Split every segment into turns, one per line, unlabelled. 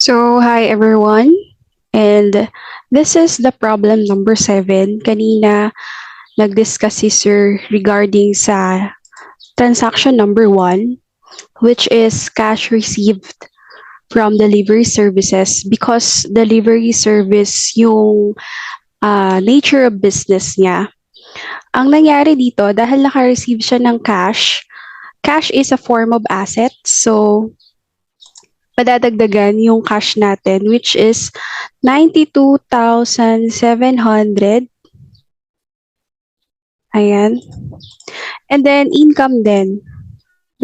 So, hi everyone. And this is the problem number 7. Kanina, nag-discuss si Sir regarding sa transaction number 1, which is cash received from delivery services because delivery service yung nature of business niya. Ang nangyari dito, dahil naka-receive siya ng cash, cash is a form of asset. So, padadagdagan yung cash natin, which is 92,700. Ayan. And then, income din.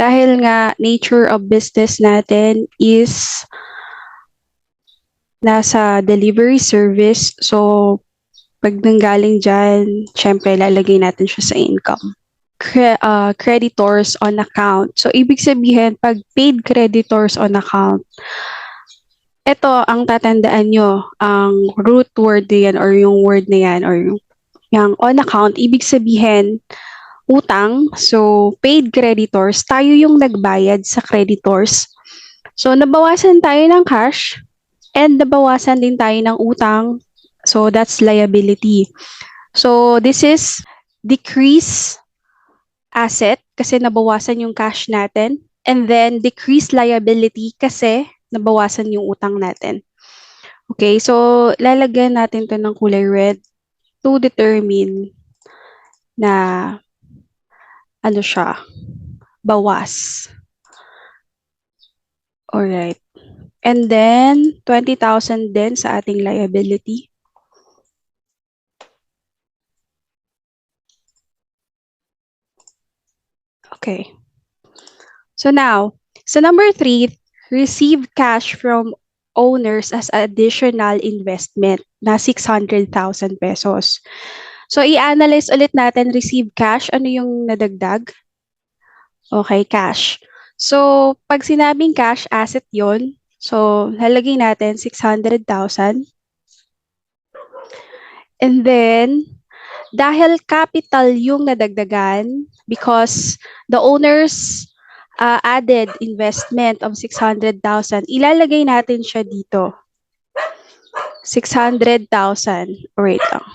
Dahil nga, nature of business natin is nasa delivery service. So, pag nanggaling dyan, syempre, lalagay natin siya sa income. Creditors on account. So, ibig sabihin, pag paid creditors on account, ito ang tatandaan nyo, ang root word na yan or yung word na yan or yung on account, ibig sabihin, utang. So, paid creditors, tayo yung nagbayad sa creditors. So, nabawasan tayo ng cash and nabawasan din tayo ng utang. So, that's liability. So, this is decrease asset kasi nabawasan yung cash natin. And then, decrease liability kasi nabawasan yung utang natin. Okay, so lalagyan natin to ng kulay red to determine na ano siya, bawas. Alright. And then, 20,000 din sa ating liability. Okay. So now, so number 3, receive cash from owners as additional investment na 600,000 pesos. So, i-analyze ulit natin receive cash. Ano yung nadagdag? Okay, cash. So, pag sinabing cash, asset yon. So, halagay natin 600,000. And then, dahil capital yung nadagdagan because the owners added investment of 600,000, ilalagay natin siya dito. 600,000. Wait lang.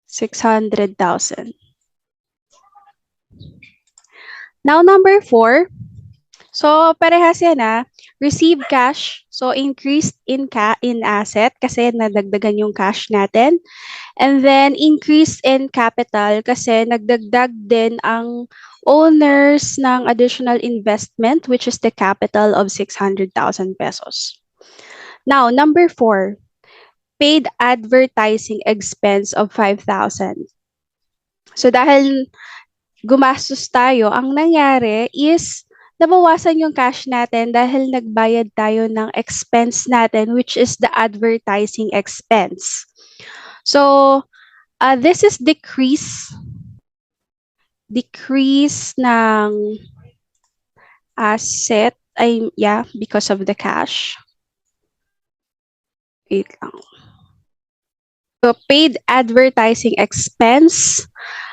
600,000. Now, number 4. So, parehas yan receive cash. So, increased in asset kasi nadagdagan yung cash natin. And then, increase in capital kasi nagdagdag din ang owners ng additional investment, which is the capital of 600,000 pesos. Now, number 4, paid advertising expense of 5,000. So, dahil gumastos tayo, ang nangyari is nabawasan yung cash natin dahil nagbayad tayo ng expense natin, which is the advertising expense. So, this is decrease ng asset, because of the cash. Wait lang. So, paid advertising expense.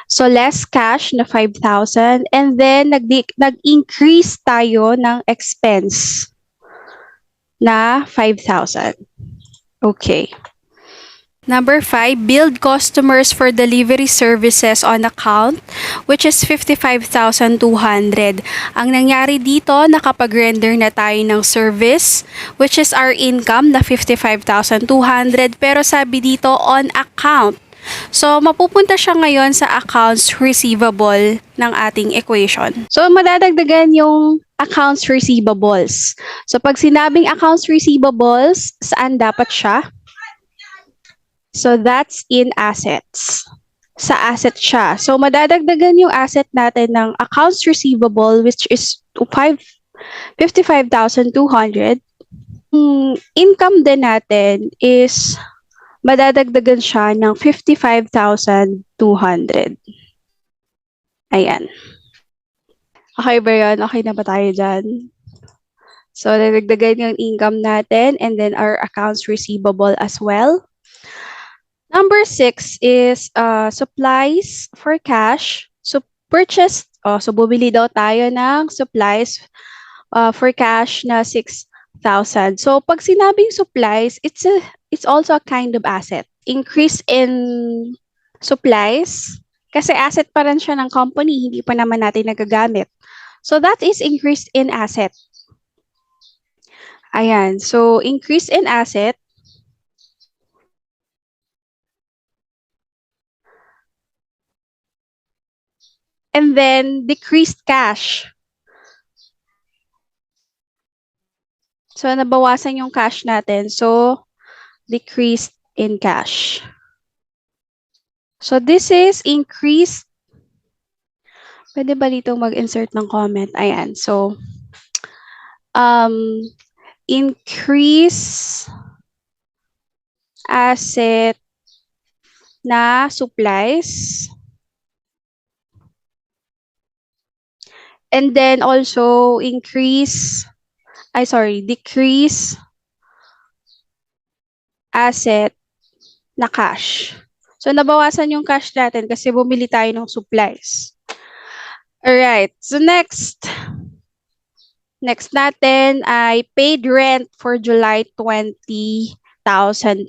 So, less cash na 5,000. And then, nag-increase tayo ng expense na 5,000. Okay. Number 5, build customers for delivery services on account, which is 55,200. Ang nangyari dito, nakapag-render na tayo ng service, which is our income na 55,200. Pero sabi dito, on account. So, mapupunta siya ngayon sa accounts receivable ng ating equation. So, madadagdagan yung accounts receivables. So, pag sinabing accounts receivables, saan dapat siya? So, that's in assets. Sa asset siya. So, madadagdagan yung asset natin ng accounts receivable, which is 55,200. Income din natin is madadagdagan siya ng 55,200. Ayan. Okay ba yun? Okay na ba tayo dyan? So, nadagdagan yung income natin and then our accounts receivable as well. Number 6 is supplies for cash. So, purchase. So, bumili daw tayo ng supplies for cash na So pag sinabing supplies, it's also a kind of asset. Increase in supplies kasi asset pa rin siya ng company, hindi pa naman natin nagagamit. So that is increase in asset. Ayan. So increase in asset and then decreased cash. So nabawasan yung cash natin. So decreased in cash. So this is increased. Pwede ba dito mag-insert ng comment? Ayan. So um increase asset na supplies and then also decrease asset na cash. So nabawasan yung cash natin kasi bumili tayo ng supplies. Alright, so next natin ay paid rent for July 20,000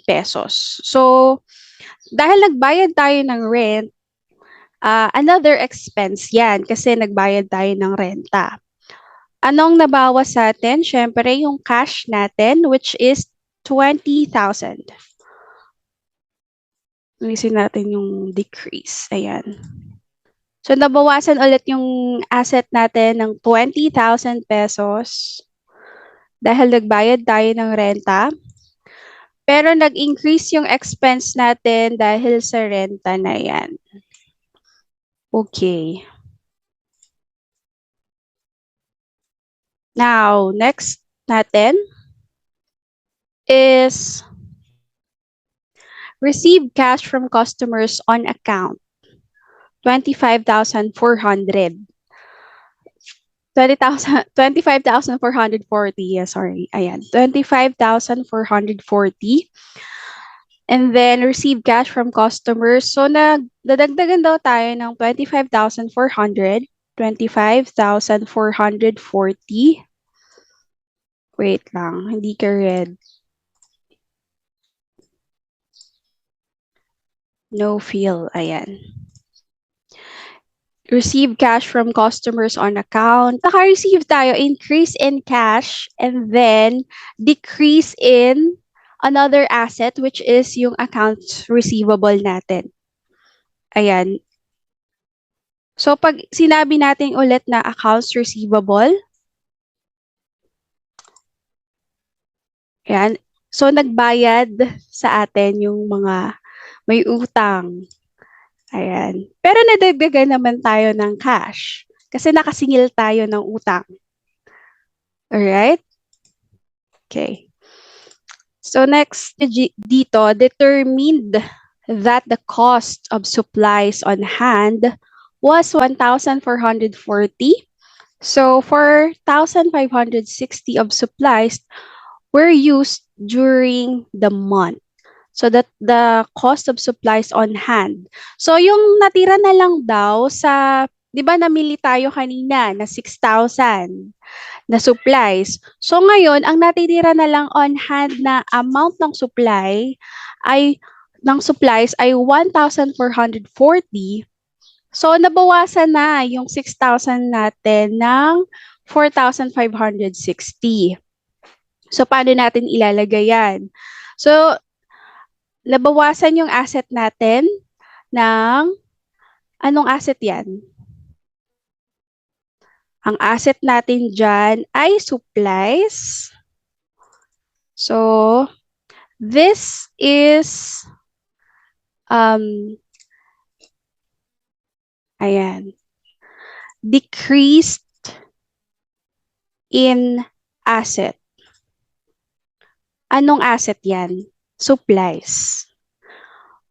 pesos. So dahil nagbayad tayo ng rent, another expense yan kasi nagbayad tayo ng renta. Anong nabawas sa atin? Siyempre, yung cash natin, which is 20,000. Alisin natin yung decrease. Ayan. So, nabawasan ulit yung asset natin ng 20,000 pesos dahil nagbayad tayo ng renta. Pero nag-increase yung expense natin dahil sa renta na yan. Okay. Now, next natin is receive cash from customers on account. 25,400. 25,440. Yeah, sorry. Ayan. 25,440. And then receive cash from customers. So nadagdagan daw tayo ng 25,400. 25,440. Wait lang, hindi ka red. No fill. Ayan. Receive cash from customers on account. Naka-receive tayo, increase in cash, and then decrease in another asset, which is yung accounts receivable natin. Ayan. So, pag sinabi natin ulit na accounts receivable, ayan. So, nagbayad sa atin yung mga may utang. Ayan. Pero nadagdagan naman tayo ng cash kasi nakasingil tayo ng utang. Alright? Okay. So next dito, determined that the cost of supplies on hand was 1,440. So 4,560 of supplies were used during the month. So that the cost of supplies on hand. So yung natira na lang daw sa, 'di ba namili tayo kanina na 6,000 na supplies. So ngayon, ang natitira na lang on hand na amount ng supplies ay 1,440. So nabawasan na yung 6,000 natin ng 4,560. So paano natin ilalagay yan? So nabawasan yung asset natin ng anong asset yan? Ang asset natin dyan ay supplies. So, this is, ayan, decreased in asset. Anong asset yan? Supplies.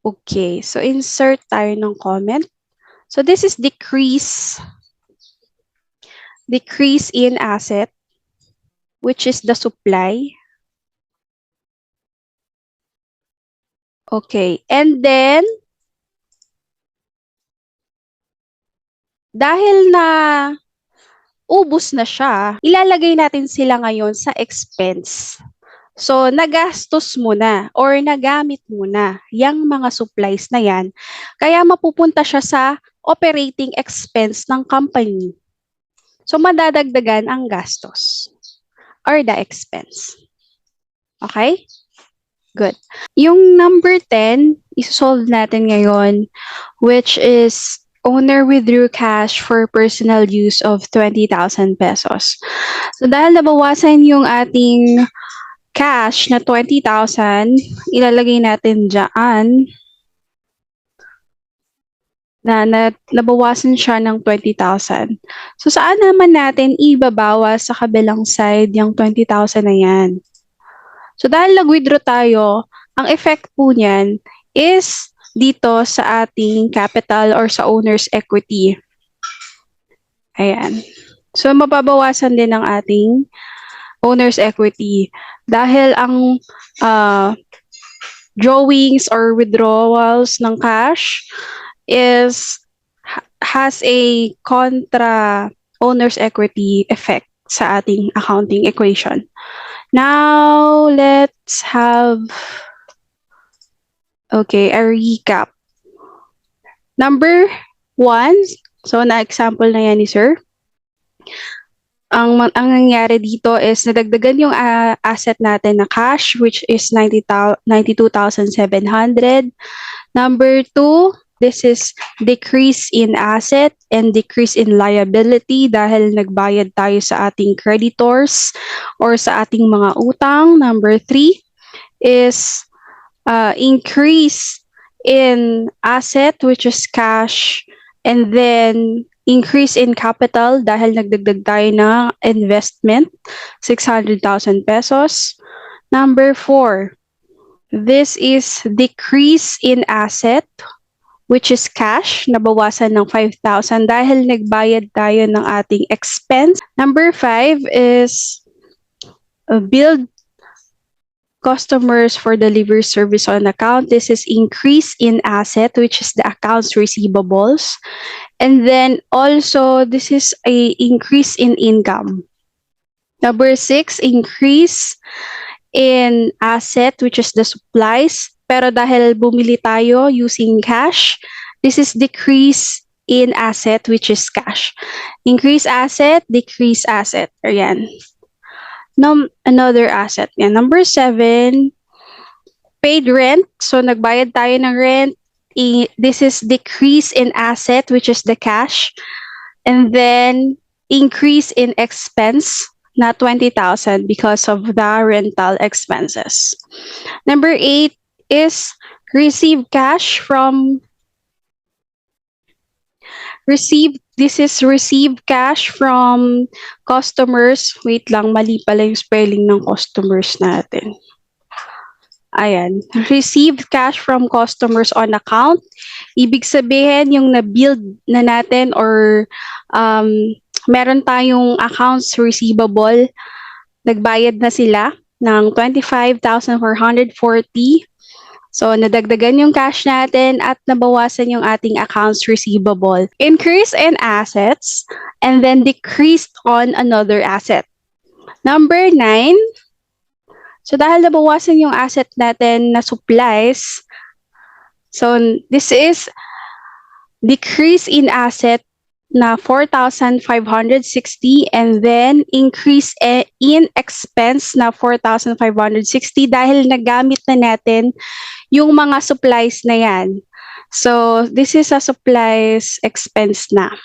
Okay, so insert tayo ng comment. So, this is decrease in asset, which is the supply. Okay, and then, dahil na ubos na siya, ilalagay natin sila ngayon sa expense. So, nagastos mo na or nagamit mo na yung mga supplies na yan. Kaya mapupunta siya sa operating expense ng company. So, madadagdagan ang gastos or the expense. Okay? Good. Yung number 10, isolve natin ngayon, which is owner withdrew cash for personal use of 20,000 pesos. So, dahil nabawasan yung ating cash na 20,000, ilalagay natin dyan na nabawasan siya ng 20,000. So, saan naman natin ibabawas sa kabilang side yung 20,000 na yan? So, dahil nag-withdraw tayo, ang effect po niyan is dito sa ating capital or sa owner's equity. Ayan. So, mababawasan din ang ating owner's equity dahil ang drawings or withdrawals ng cash has a contra owner's equity effect sa ating accounting equation. Now, let's have a recap. Number 1, so na-example na yan ni Sir. Ang nangyari dito is nadagdagan yung asset natin na cash, which is 92,700. Number 2, this is decrease in asset and decrease in liability dahil nagbayad tayo sa ating creditors or sa ating mga utang. Number 3 is increase in asset, which is cash, and then increase in capital dahil nagdagdag tayo ng investment, 600,000 pesos. Number 4, this is decrease in asset, which is cash, nabawasan ng 5,000 dahil nagbayad tayo ng ating expense. Number 5 is build customers for delivery service on account. This is increase in asset, which is the accounts receivables. And then also, this is a increase in income. Number 6, increase in asset, which is the supplies. Pero dahil bumili tayo using cash, this is decrease in asset, which is cash. Increase asset, decrease asset. Ayan. Another asset. Yan. Number 7, paid rent. So, nagbayad tayo ng rent. This is decrease in asset, which is the cash. And then, increase in expense na 20,000 because of the rental expenses. Number 8 is receive cash from this is receive cash from customers. Wait lang, mali pala yung spelling ng customers natin. Ayan, receive cash from customers on account. Ibig sabihin yung na-build na natin or meron tayong accounts receivable, nagbayad na sila ng 25,440. So, nadagdagan yung cash natin at nabawasan yung ating accounts receivable. Increase in assets and then decreased on another asset. Number 9, so dahil nabawasan yung asset natin na supplies, so this is decrease in asset na 4,560 and then increase in expense na 4,560 dahil nagamit na natin yung mga supplies na yan. So, this is a supplies expense na.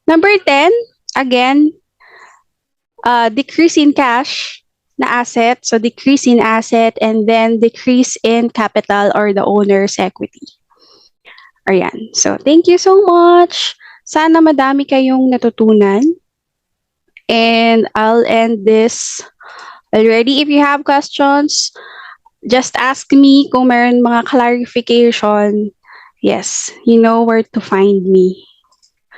Number 10, again, decrease in cash na asset. So, decrease in asset and then decrease in capital or the owner's equity. Ayan. So, thank you so much. Sana madami kayong natutunan. And I'll end this already. If you have questions, just ask me kung meron mga clarification. Yes, you know where to find me.